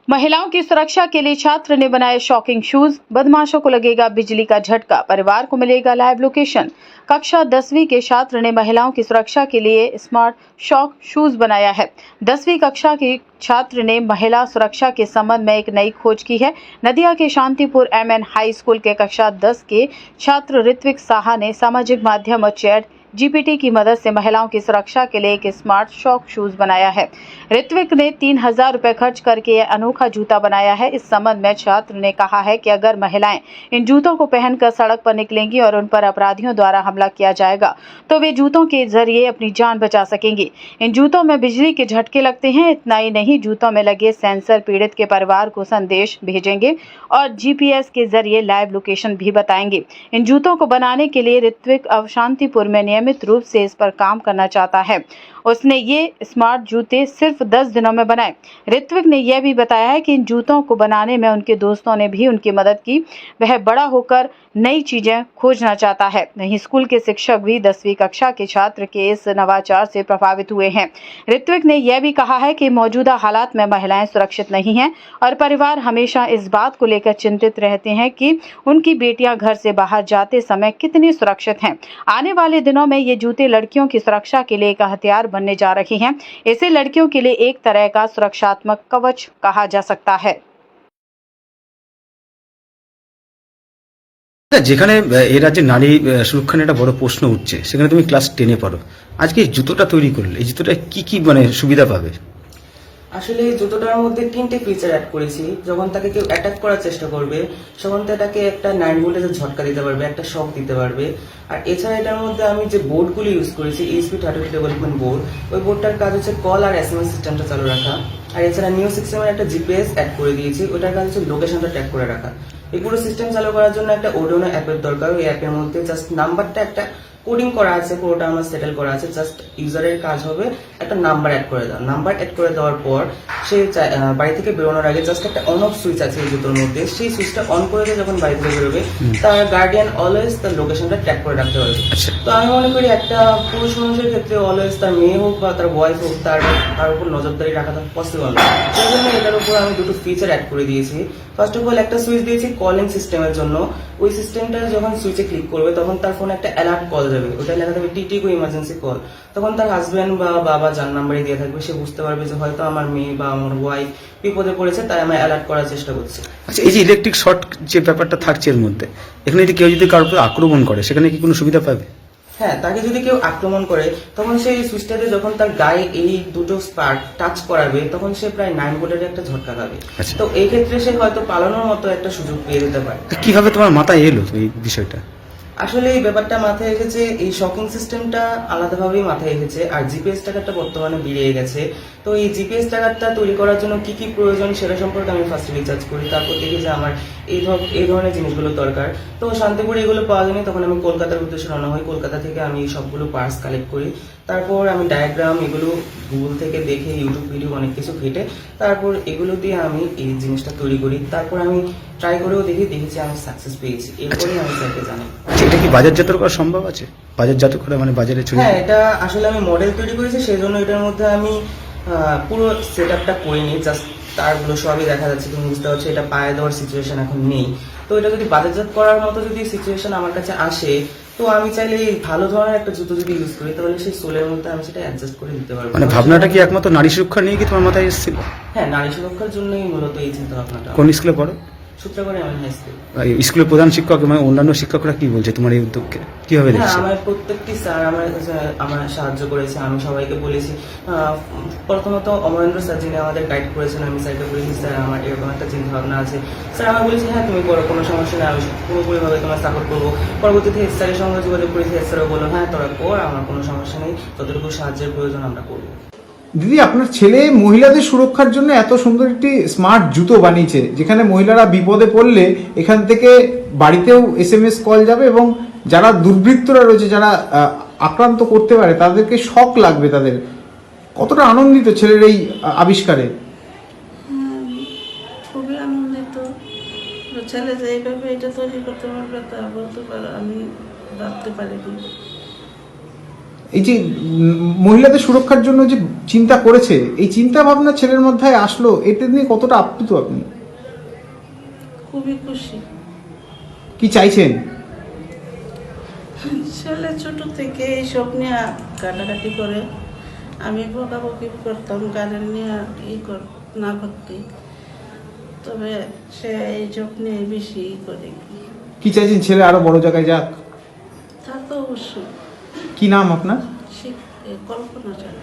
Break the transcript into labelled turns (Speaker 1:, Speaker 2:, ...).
Speaker 1: महिलाओं की सुरक्षा के लिए छात्र ने बनाए शॉकिंग शूज। बदमाशों को लगेगा बिजली का झटका, परिवार को मिलेगा लाइव लोकेशन। कक्षा 10वीं के छात्र ने महिलाओं की सुरक्षा के लिए स्मार्ट शॉक शूज बनाया है। 10वीं कक्षा के छात्र ने महिला सुरक्षा के संबंध में एक नई खोज की है। नदिया के शांतिपुर MN हाई स्कूल के कक्षा 10 के छात्र ऋत्विक साहा ने सामाजिक माध्यम और चैट GPT की मदद से महिलाओं की सुरक्षा के लिए एक स्मार्ट शॉक शूज बनाया है। ऋत्विक ने 3000 रुपए खर्च करके यह अनोखा जूता बनाया है। इस संबंध में छात्र ने कहा है कि अगर महिलाएं इन जूतों को पहनकर सड़क पर निकलेंगी और उन पर अपराधियों द्वारा हमला किया जाएगा तो वे जूतों के जरिए अपनी जान बचा सकेंगी। इन जूतों में बिजली के झटके लगते हैं। इतना ही नहीं, जूतों में लगे सेंसर पीड़ित के परिवार को संदेश भेजेंगे और GPS के जरिए लाइव लोकेशन भी बताएंगे। इन जूतों को बनाने के लिए ऋत्विक अब शांतिपुर में नियमित रूप से इस पर काम करना चाहता है। उसने ये स्मार्ट जूते सिर्फ 10 दिनों में बनाए। ऋत्विक ने यह भी बताया है कि इन जूतों को बनाने में उनके दोस्तों ने भी उनकी मदद की। वह बड़ा होकर नई चीजें खोजना चाहता है। वहीं स्कूल के शिक्षक भी 10वीं कक्षा के छात्र के इस नवाचार से प्रभावित हुए हैं। ऋत्विक ने यह भी कहा है कि मौजूदा हालात में महिलाएं सुरक्षित नहीं हैं और परिवार हमेशा इस बात को लेकर चिंतित रहते हैं कि उनकी बेटियां घर से बाहर जाते समय कितनी सुरक्षित हैं। आने वाले दिनों में ये जूते लड़कियों की सुरक्षा के लिए एक हथियार बनने जा रहे हैं। इसे लड़कियों के लिए एक तरह का सुरक्षात्मक कवच कहा जा सकता है।
Speaker 2: যেখানে এই রাজ্যে নারী সুরক্ষা নিয়ে একটা বড় প্রশ্ন উঠছে, সেখানে তুমি ক্লাস 10-এ পড়ো। আজকে এই জুতোটা তৈরি করলে, এই জুতোটা কি মানে সুবিধা পাবে?
Speaker 3: আসলে এই জুতোটার মধ্যে 3টে ফিচার অ্যাড করেছি। যখন তাকে কেউ অ্যাটাক করার চেষ্টা করবে তখন তাকে একটা 9 ভোল্টেজের ঝটকা দিতে পারবে, একটা শক দিতে পারবে। আর এছাড়া এটার মধ্যে আমি যে বোর্ডগুলো ইউজ করেছি, ESP32 ডেভেলপমেন্ট বোর্ড, ওই বোর্ডটার কাজ হচ্ছে কল আর SMS সিস্টেমটা চালু রাখা। আর এছাড়া নিউ সিস্টেমের একটা GPS অ্যাড করে দিয়েছি, ওটার কাজ হচ্ছে লোকেশনটা ট্র্যাক করে রাখা। এই পুরো সিস্টেম চালু করার জন্য একটা Arduino অ্যাপের দরকার। ওই অ্যাপের মধ্যে জাস্ট নাম্বারটা একটা কোডিং করা আছে, পুরোটা আমার সেটেল করা আছে। জাস্ট ইউজারের কাজ হবে একটা নাম্বার অ্যাড করে দেওয়া। নাম্বার অ্যাড করে দেওয়ার পর সে বাড়ি থেকে বেরোনোর আগে জাস্ট একটা অন অফ সুইচ আছে এই জুতোর মধ্যে, সেই সুইচটা অন করে দিয়ে যখন বাড়ি থেকে বেরোবে তার গার্ডিয়ান অলওয়েজ তার লোকেশনটা ট্র্যাক করে রাখতে পারবে। তো আমি মনে করি একটা পুরুষ মানুষের ক্ষেত্রে অলওয়েজ তার মেয়ে হোক বা তার ওয়াইফ হোক তার উপর নজরদারি রাখাটা পসিবল না। সেই জন্য এটার উপর আমি দুটো ফিচার অ্যাড করে দিয়েছি। ফার্স্ট অফ অল একটা সুইচ দিয়েছি কলিং সিস্টেমের জন্য। ওই সিস্টেমটা যখন সুইচে ক্লিক করবে তখন তার ফোনে একটা অ্যালার্ট কল যাবে, ওটা লেখা থাকবে TTQ ইমার্জেন্সি কল। তখন তার হাজব্যান্ড বা বাবা যার নাম্বারে দিয়ে থাকবে সে বুঝতে পারবে যে হয়তো আমার মেয়ে বা আমার ওয়াইফ বিপদে পড়েছে, তাই আমি অ্যালার্ট করার চেষ্টা করছি।
Speaker 2: আচ্ছা, এই যে ইলেকট্রিক শর্ট যে ব্যাপারটা থাকছে এর মধ্যে, এখানে যদি কেউ যদি কারোর উপর আক্রমণ করে সেখানে কি কোনো সুবিধা পাবে?
Speaker 3: হ্যাঁ, তাকে যদি কেউ আক্রমণ করে তখন সেই সুইচটাতে যখন তার গায়ে এই দুটো স্পার্ক টাচ করাবে তখন সে প্রায় 9 ভোল্টের একটা ঝটকা পাবে। তো এই ক্ষেত্রে সে হয়তো পালানোর মতো একটা সুযোগ পেয়ে যেতে পারে।
Speaker 2: কিভাবে তোমার মাথায় এলো এই বিষয়টা?
Speaker 3: আসলে এই ব্যাপারটা মাথায় এসেছে, এই শকিং সিস্টেমটা আলাদাভাবেই মাথায় এসেছে। আর GPS ট্র্যাকারটা বর্তমানে বেরিয়ে গেছে। তো এই GPS ট্র্যাকারটা তৈরি করার জন্য কি কি প্রয়োজন সেটা সম্পর্কে আমি ফার্স্ট রিসার্চ করি। তারপর দেখি যে আমার এই ধরনের জিনিসগুলো দরকার। তো শান্তিপুরে এগুলো পাওয়া যায়নি, তখন আমি কলকাতার উদ্দেশ্যে রওনা হই। কলকাতা থেকে আমি সবগুলো পার্টস কালেক্ট করি। তারপর আমি ডায়াগ্রাম এগুলো গুগল থেকে দেখে, ইউটিউব ভিডিও অনেক কিছু ঘেটে তারপর এগুলো দিয়ে আমি এই জিনিসটা তৈরি করি। তারপর আমি ট্রাই করেও দেখেছি আমি সাকসেস পেয়েছি। এরপরেই আমি স্যারকে জানাই।
Speaker 2: এটা কি বাজারজাত করা সম্ভব আছে? বাজারজাত করে মানে বাজারে ছড়িয়ে?
Speaker 3: হ্যাঁ, এটা আসলে আমি মডেল তৈরি করেছি, সেই জন্য এটার মধ্যে আমি পুরো সেট আপটা করিনি। জাস্ট তারগুলো সবই দেখা যাচ্ছে, তুমি বুঝতে পারছো এটা পায়ে দেওয়ার সিচুয়েশন এখন নেই। তো এটা যদি বাজারজাত করার মতো যদি সিচুয়েশন আমার কাছে আসে তো আমি চাইলে ভালো ধরনের একটা জুতো যদি ইউজ করি তাহলে সেই সোলের মধ্যে আমি সেটা অ্যাডজাস্ট করে দিতে পারবো।
Speaker 2: মানে ভাবনাটা কি একমাত্র নারী সুরক্ষা নিয়ে কি তোমার মাথায় এসেছিল?
Speaker 3: হ্যাঁ, নারী সুরক্ষার জন্যই মূলত এই চিন্তা ভাবনাটা।
Speaker 2: কোন স্কুলে পড়ো?
Speaker 3: সূত্রাপুরে আমি হাই স্কুল।
Speaker 2: স্কুলের প্রধান শিক্ষক এবং অন্যান্য শিক্ষকরা কি বলছে তোমার এই উদ্যোগকে, কিভাবে দেখছে?
Speaker 3: আমার প্রত্যেকটি স্যার আমার সাহায্য করেছে। আমি সবাইকে বলেছি, প্রথমত অমরেন্দ্র স্যার যিনি আমাদের গাইড করেছেন, আমি স্যারকে বলেছি স্যার আমার এরকম একটা চিন্তা ভাবনা আছে। স্যার আমার বলেছি হ্যাঁ তুমি করো, কোনো সমস্যা নেই, আমি পুরোপুরিভাবে তোমার সাপোর্ট করবো। পরবর্তীতে স্যারের সঙ্গে যোগাযোগ করেছি, স্যারও বললো হ্যাঁ তোরা কর, আমার কোনো সমস্যা নেই, যতটুকু সাহায্যের প্রয়োজন আমরা করবো।
Speaker 4: দিদি, আপনার ছেলে মহিলাদের সুরক্ষার জন্য এত সুন্দর একটি স্মার্ট জুতো বানিয়েছে, যেখানে মহিলারা বিপদে পড়লে এখান থেকে বাড়িতেও SMS কল যাবে এবং যারা দুর্বৃত্তরা রয়েছে, যারা আক্রান্ত করতে পারে তাদেরকে শক লাগবে। তাদের কতটা আনন্দিত ছেলের এই আবিষ্কারে?
Speaker 5: খুবই আনন্দিত। ছেলে যে এইভাবে এটা তৈরি করতে পারবে তা বলতে পারো, আমি ভাবতে পারিনি।
Speaker 4: এই যে মহিলাদের সুরক্ষার জন্য যে চিন্তা করেছে, এই চিন্তা ভাবনা ছেলের মধ্যে আসলো, এটা নিয়ে কতটা আপ্লুত আপনি?
Speaker 5: খুবই খুশি।
Speaker 4: কি চাইছেন?
Speaker 5: ছেলে ছোট থেকে এইসব নিয়ে কাটাকাটি করে, আমি বকাবকি করতাম গার্ডেন নিয়ে না করতে, তবে সে এইসব নিয়ে বেশি করে।
Speaker 4: কি চাইছেন ছেলে আরো বড় জায়গায় যাক?
Speaker 5: তা তো অবশ্যই।
Speaker 4: কি নাম আপনার?
Speaker 5: কল্পনা চায়।